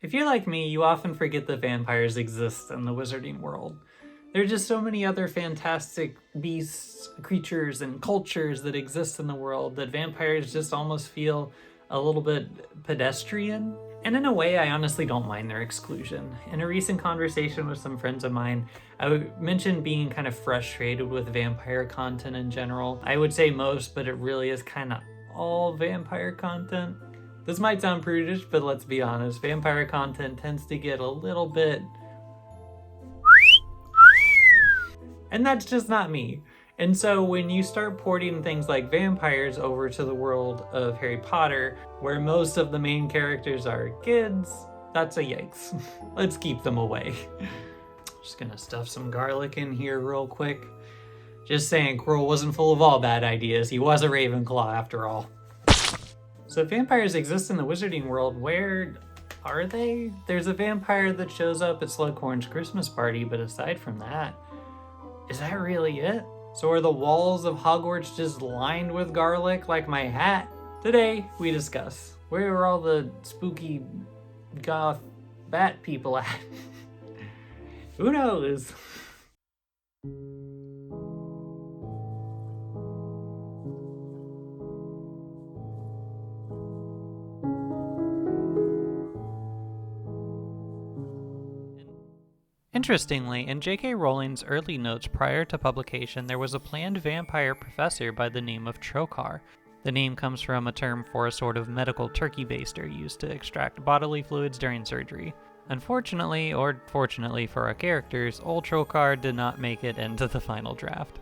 If you're like me, you often forget that vampires exist in the wizarding world. There are just so many other fantastic beasts, creatures, and cultures that exist in the world that vampires just almost feel a little bit pedestrian. And in a way, I honestly don't mind their exclusion. In a recent conversation with some friends of mine, I mentioned being kind of frustrated with vampire content in general. I would say most, but it really is kind of all vampire content. This might sound prudish, but let's be honest, vampire content tends to get a little bit... And that's just not me. And so when you start porting things like vampires over to the world of Harry Potter, where most of the main characters are kids, that's a yikes. Let's keep them away. Just gonna stuff some garlic in here real quick. Just saying, Quirrell wasn't full of all bad ideas. He was a Ravenclaw after all. So if vampires exist in the wizarding world, where are they? There's a vampire that shows up at Slughorn's Christmas party, but aside from that, is that really it? So are the walls of Hogwarts just lined with garlic like my hat? Today, we discuss, where are all the spooky goth bat people at? Who knows? Interestingly, in J.K. Rowling's early notes prior to publication, there was a planned vampire professor by the name of Trocar. The name comes from a term for a sort of medical turkey baster used to extract bodily fluids during surgery. Unfortunately, or fortunately for our characters, old Trocar did not make it into the final draft.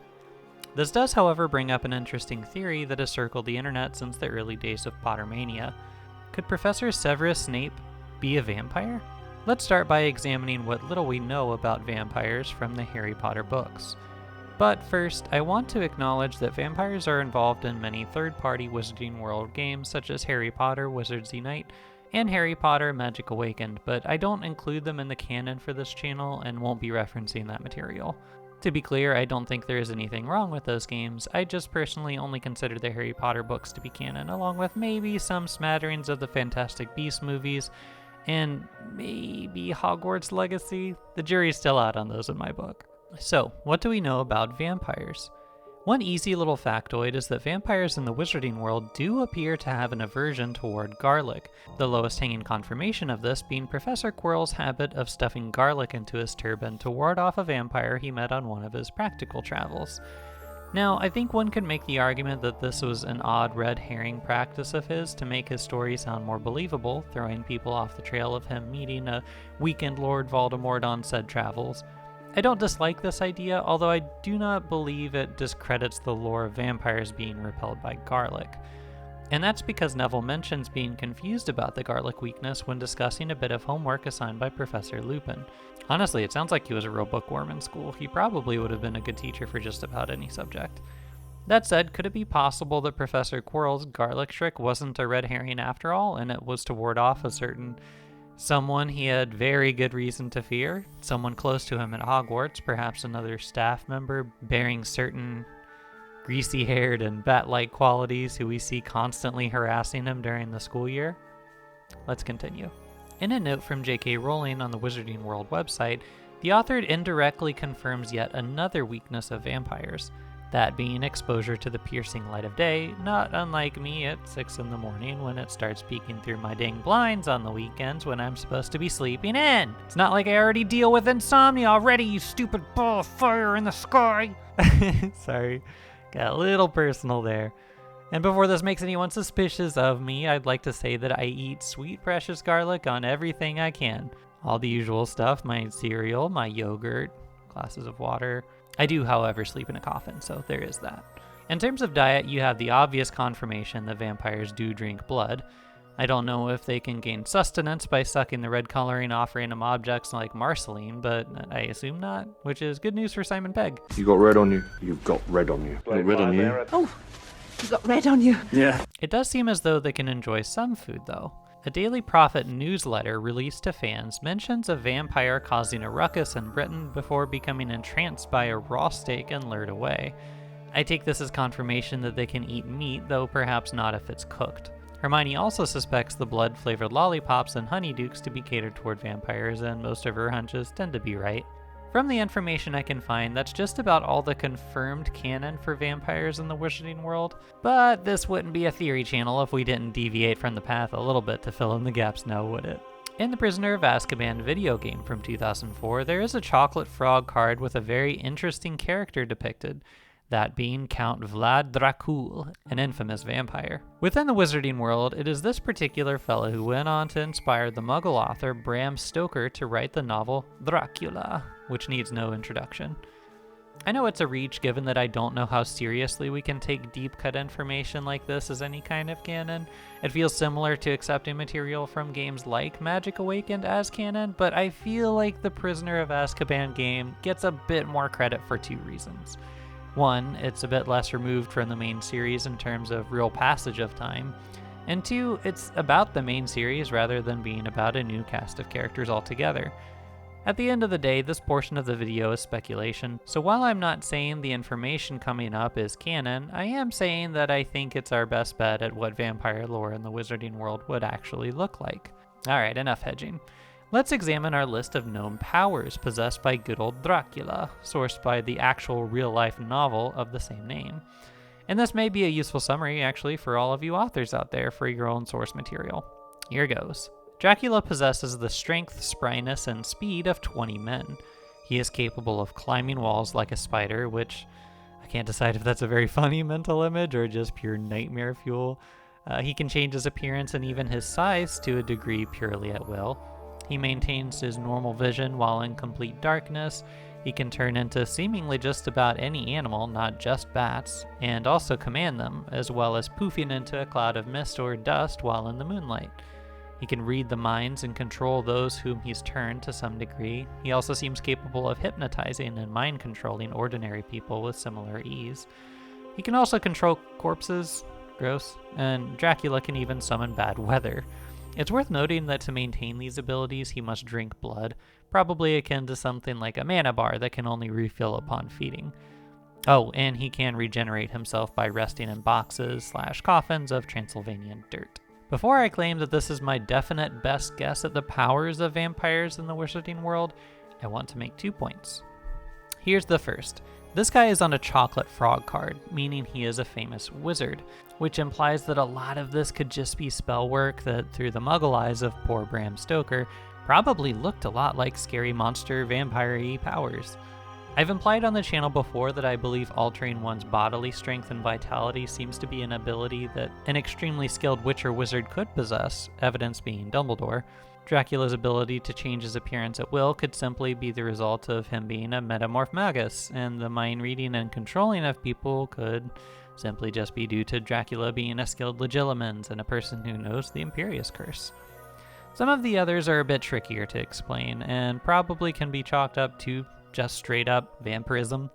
This does, however, bring up an interesting theory that has circled the internet since the early days of Pottermania. Could Professor Severus Snape be a vampire? Let's start by examining what little we know about vampires from the Harry Potter books. But first, I want to acknowledge that vampires are involved in many third-party Wizarding World games such as Harry Potter Wizards Unite and Harry Potter Magic Awakened, but I don't include them in the canon for this channel and won't be referencing that material. To be clear, I don't think there is anything wrong with those games, I just personally only consider the Harry Potter books to be canon, along with maybe some smatterings of the Fantastic Beasts movies, and maybe Hogwarts Legacy. The jury's still out on those in my book. So, what do we know about vampires? One easy little factoid is that vampires in the wizarding world do appear to have an aversion toward garlic, the lowest hanging confirmation of this being Professor Quirrell's habit of stuffing garlic into his turban to ward off a vampire he met on one of his practical travels. Now, I think one could make the argument that this was an odd red herring practice of his to make his story sound more believable, throwing people off the trail of him meeting a weakened Lord Voldemort on said travels. I don't dislike this idea, although I do not believe it discredits the lore of vampires being repelled by garlic. And that's because Neville mentions being confused about the garlic weakness when discussing a bit of homework assigned by Professor Lupin. Honestly, it sounds like he was a real bookworm in school. He probably would have been a good teacher for just about any subject. That said, could it be possible that Professor Quirrell's garlic trick wasn't a red herring after all, and it was to ward off a certain someone he had very good reason to fear? Someone close to him at Hogwarts, perhaps another staff member bearing certain greasy-haired and bat-like qualities who we see constantly harassing him during the school year? Let's continue. In a note from J.K. Rowling on the Wizarding World website, the author indirectly confirms yet another weakness of vampires, that being exposure to the piercing light of day, not unlike me at 6 in the morning when it starts peeking through my dang blinds on the weekends when I'm supposed to be sleeping in. It's not like I already deal with insomnia already, you stupid ball of fire in the sky! Sorry, got a little personal there. And before this makes anyone suspicious of me, I'd like to say that I eat sweet precious garlic on everything I can. All the usual stuff, my cereal, my yogurt, glasses of water. I do, however, sleep in a coffin, so there is that. In terms of diet, you have the obvious confirmation that vampires do drink blood. I don't know if they can gain sustenance by sucking the red coloring off random objects like Marceline, but I assume not, which is good news for Simon Pegg. You got red on you. You've got red on you. Got red on you. Oh, you got red on you. Yeah. It does seem as though they can enjoy some food, though. A Daily Prophet newsletter released to fans mentions a vampire causing a ruckus in Britain before becoming entranced by a raw steak and lured away. I take this as confirmation that they can eat meat, though perhaps not if it's cooked. Hermione also suspects the blood-flavored lollipops and honeydukes to be catered toward vampires, and most of her hunches tend to be right. From the information I can find, that's just about all the confirmed canon for vampires in the Wizarding World, but this wouldn't be a theory channel if we didn't deviate from the path a little bit to fill in the gaps now, would it? In the Prisoner of Azkaban video game from 2004, there is a chocolate frog card with a very interesting character depicted, that being Count Vlad Dracul, an infamous vampire. Within the Wizarding World, it is this particular fellow who went on to inspire the Muggle author Bram Stoker to write the novel Dracula, which needs no introduction. I know it's a reach given that I don't know how seriously we can take deep-cut information like this as any kind of canon. It feels similar to accepting material from games like Magic Awakened as canon, but I feel like the Prisoner of Azkaban game gets a bit more credit for two reasons. One, it's a bit less removed from the main series in terms of real passage of time. And two, it's about the main series rather than being about a new cast of characters altogether. At the end of the day, this portion of the video is speculation, so while I'm not saying the information coming up is canon, I am saying that I think it's our best bet at what vampire lore in the Wizarding World would actually look like. Alright, enough hedging. Let's examine our list of known powers possessed by good old Dracula, sourced by the actual real-life novel of the same name. And this may be a useful summary, actually, for all of you authors out there for your own source material. Here goes. Dracula possesses the strength, spryness, and speed of 20 men. He is capable of climbing walls like a spider, which I can't decide if that's a very funny mental image or just pure nightmare fuel. He can change his appearance and even his size to a degree purely at will. He maintains his normal vision while in complete darkness. He can turn into seemingly just about any animal, not just bats, and also command them, as well as poofing into a cloud of mist or dust while in the moonlight. He can read the minds and control those whom he's turned to some degree. He also seems capable of hypnotizing and mind-controlling ordinary people with similar ease. He can also control corpses, gross, and Dracula can even summon bad weather. It's worth noting that to maintain these abilities, he must drink blood, probably akin to something like a mana bar that can only refill upon feeding. Oh, and he can regenerate himself by resting in boxes/coffins of Transylvanian dirt. Before I claim that this is my definite best guess at the powers of vampires in the Wizarding World, I want to make 2 points. Here's the first. This guy is on a chocolate frog card, meaning he is a famous wizard, which implies that a lot of this could just be spell work that, through the muggle eyes of poor Bram Stoker, probably looked a lot like scary monster vampire-y powers. I've implied on the channel before that I believe altering one's bodily strength and vitality seems to be an ability that an extremely skilled witch or wizard could possess, evidence being Dumbledore. Dracula's ability to change his appearance at will could simply be the result of him being a metamorph magus, and the mind reading and controlling of people could simply just be due to Dracula being a skilled legilimens and a person who knows the Imperius Curse. Some of the others are a bit trickier to explain, and probably can be chalked up to just straight up vampirism.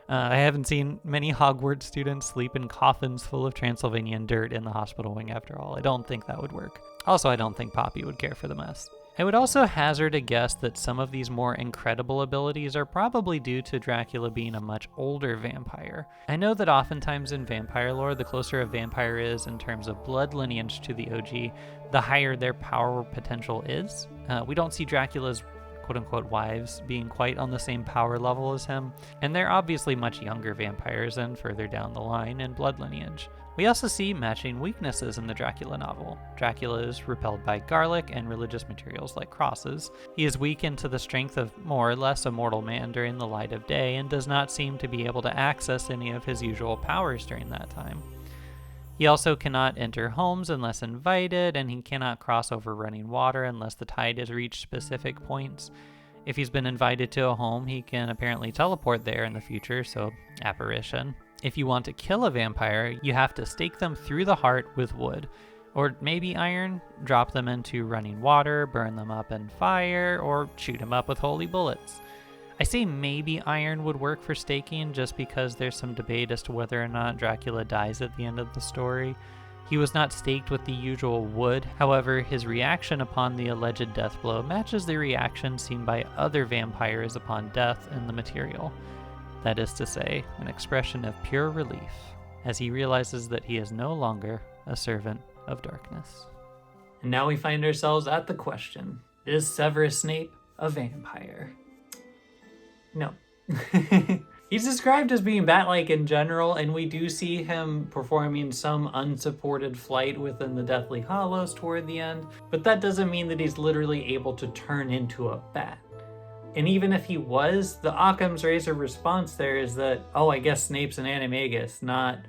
I haven't seen many Hogwarts students sleep in coffins full of Transylvanian dirt in the hospital wing after all. I don't think that would work. Also, I don't think Poppy would care for the mess. I would also hazard a guess that some of these more incredible abilities are probably due to Dracula being a much older vampire. I know that oftentimes in vampire lore, the closer a vampire is in terms of blood lineage to the OG, the higher their power potential is. We don't see Dracula's quote-unquote wives being quite on the same power level as him, and they're obviously much younger vampires and further down the line in blood lineage. We also see matching weaknesses in the Dracula novel. Dracula is repelled by garlic and religious materials like crosses. He is weakened to the strength of more or less a mortal man during the light of day and does not seem to be able to access any of his usual powers during that time. He also cannot enter homes unless invited, and he cannot cross over running water unless the tide has reached specific points. If he's been invited to a home, he can apparently teleport there in the future, so apparition. If you want to kill a vampire, you have to stake them through the heart with wood, or maybe iron, drop them into running water, burn them up in fire, or shoot them up with holy bullets. I say maybe iron would work for staking just because there's some debate as to whether or not Dracula dies at the end of the story. He was not staked with the usual wood, however, his reaction upon the alleged death blow matches the reaction seen by other vampires upon death in the material. That is to say, an expression of pure relief, as he realizes that he is no longer a servant of darkness. And now we find ourselves at the question, is Severus Snape a vampire? No. He's described as being bat-like in general, and we do see him performing some unsupported flight within the Deathly Hallows toward the end, but that doesn't mean that he's literally able to turn into a bat. And even if he was, the Occam's razor response there is that, oh, I guess Snape's an animagus, not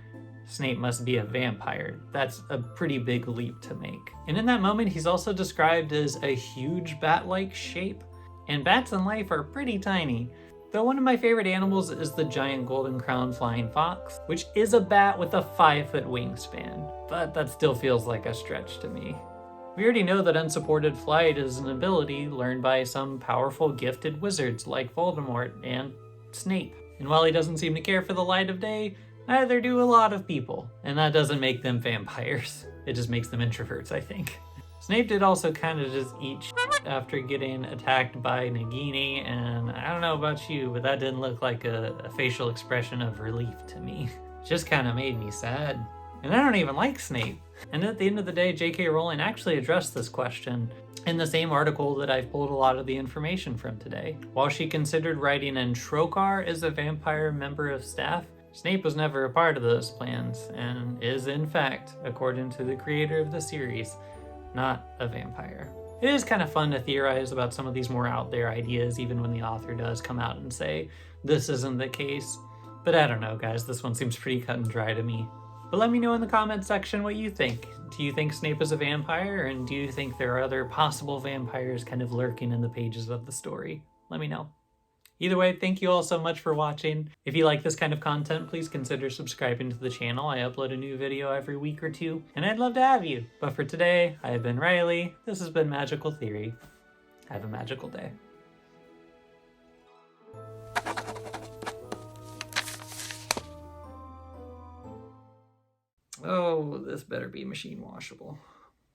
Snape must be a vampire. That's a pretty big leap to make. And in that moment, he's also described as a huge bat-like shape, and bats in life are pretty tiny. Though one of my favorite animals is the giant golden crowned flying fox, which is a bat with a 5-foot wingspan, but that still feels like a stretch to me. We already know that unsupported flight is an ability learned by some powerful gifted wizards like Voldemort and Snape. And while he doesn't seem to care for the light of day, neither do a lot of people, and that doesn't make them vampires. It just makes them introverts, I think. Snape did also kind of just eat shit after getting attacked by Nagini, and I don't know about you, but that didn't look like a facial expression of relief to me. It just kind of made me sad. And I don't even like Snape. And at the end of the day, J.K. Rowling actually addressed this question in the same article that I've pulled a lot of the information from today. While she considered writing in Trocar as a vampire member of staff, Snape was never a part of those plans, and is in fact, according to the creator of the series, not a vampire. It is kind of fun to theorize about some of these more out there ideas, even when the author does come out and say, this isn't the case. But I don't know, guys, this one seems pretty cut and dry to me. But let me know in the comments section what you think. Do you think Snape is a vampire, and do you think there are other possible vampires kind of lurking in the pages of the story? Let me know. Either way, thank you all so much for watching. If you like this kind of content, please consider subscribing to the channel. I upload a new video every week or two, and I'd love to have you. But for today, I have been Riley. This has been Magical Theory. Have a magical day. Oh, this better be machine washable.